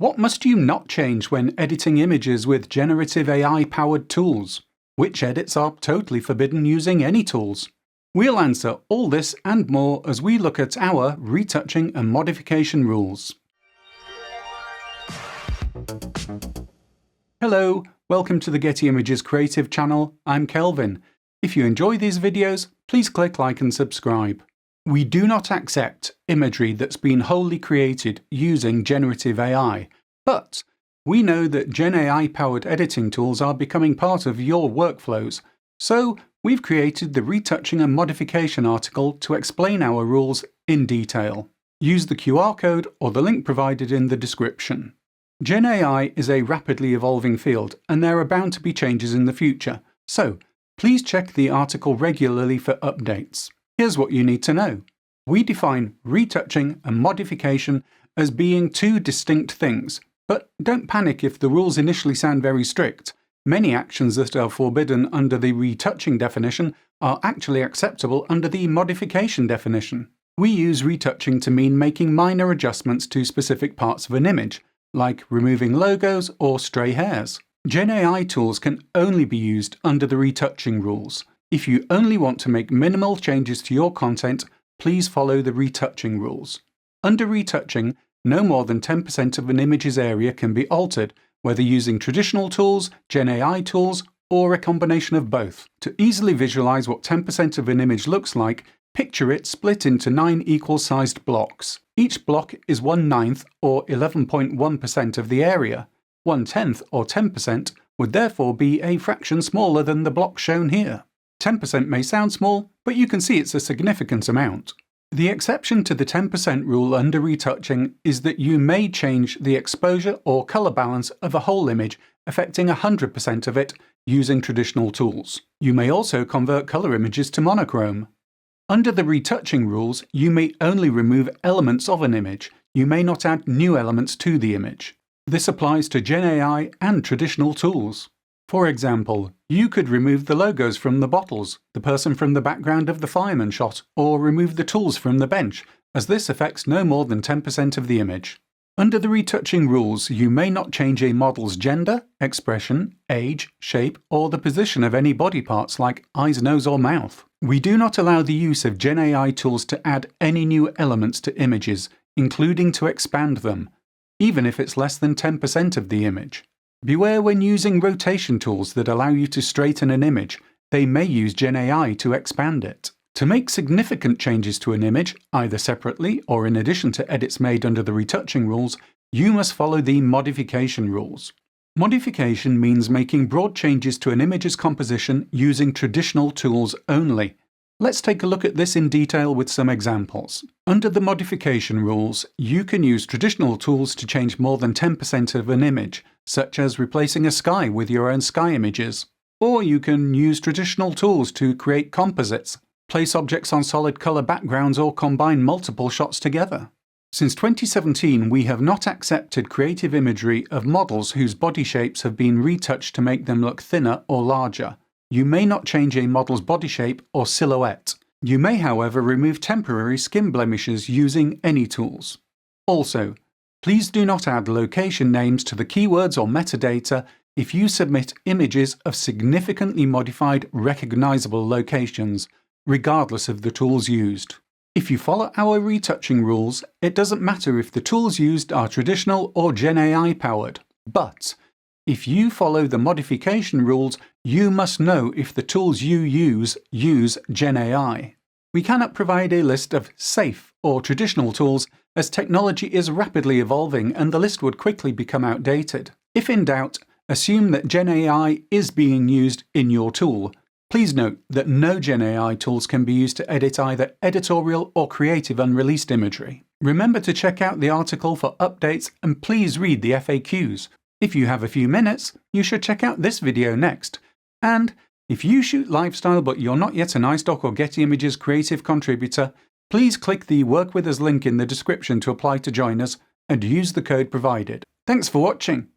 What must you not change when editing images with generative AI-powered tools? Which edits are totally forbidden using any tools? We'll answer all this and more as we look at our retouching and modification rules. Hello, welcome to the Getty Images Creative channel. I'm Kelvin. If you enjoy these videos, please click like and subscribe. We do not accept imagery that's been wholly created using generative AI, but we know that Gen AI-powered editing tools are becoming part of your workflows, so we've created the Retouching and Modification article to explain our rules in detail. Use the QR code or the link provided in the description. Gen AI is a rapidly evolving field, and there are bound to be changes in the future, so please check the article regularly for updates. Here's what you need to know. We define retouching and modification as being two distinct things, but don't panic if the rules initially sound very strict. Many actions that are forbidden under the retouching definition are actually acceptable under the modification definition. We use retouching to mean making minor adjustments to specific parts of an image, like removing logos or stray hairs. Gen AI tools can only be used under the retouching rules. If you only want to make minimal changes to your content, please follow the retouching rules. Under retouching, no more than 10% of an image's area can be altered, whether using traditional tools, Gen AI tools, or a combination of both. To easily visualize what 10% of an image looks like, picture it split into 9 equal-sized blocks. Each block is 1/9 or 11.1% of the area. 1/10 or 10% would therefore be a fraction smaller than the block shown here. 10% may sound small, but you can see it's a significant amount. The exception to the 10% rule under retouching is that you may change the exposure or color balance of a whole image, affecting 100% of it using traditional tools. You may also convert color images to monochrome. Under the retouching rules, you may only remove elements of an image. You may not add new elements to the image. This applies to Gen AI and traditional tools. For example, you could remove the logos from the bottles, the person from the background of the fireman shot, or remove the tools from the bench, as this affects no more than 10% of the image. Under the retouching rules, you may not change a model's gender, expression, age, shape, or the position of any body parts like eyes, nose, or mouth. We do not allow the use of Gen AI tools to add any new elements to images, including to expand them, even if it's less than 10% of the image. Beware when using rotation tools that allow you to straighten an image. They may use Gen AI to expand it. To make significant changes to an image, either separately or in addition to edits made under the retouching rules, you must follow the modification rules. Modification means making broad changes to an image's composition using traditional tools only. Let's take a look at this in detail with some examples. Under the modification rules, you can use traditional tools to change more than 10% of an image, such as replacing a sky with your own sky images. Or you can use traditional tools to create composites, place objects on solid color backgrounds, or combine multiple shots together. Since 2017, we have not accepted creative imagery of models whose body shapes have been retouched to make them look thinner or larger. You may not change a model's body shape or silhouette. You may, however, remove temporary skin blemishes using any tools. Also, please do not add location names to the keywords or metadata if you submit images of significantly modified recognizable locations, regardless of the tools used. If you follow our retouching rules, it doesn't matter if the tools used are traditional or Gen AI powered. But if you follow the modification rules, you must know if the tools you use Gen AI. We cannot provide a list of safe or traditional tools as technology is rapidly evolving and the list would quickly become outdated. If in doubt, assume that Gen AI is being used in your tool. Please note that no Gen AI tools can be used to edit either editorial or creative unreleased imagery. Remember to check out the article for updates and please read the FAQs. If you have a few minutes, you should check out this video next. And if you shoot lifestyle but you're not yet an iStock or Getty Images creative contributor, please click the Work With Us link in the description to apply to join us and use the code provided. Thanks for watching.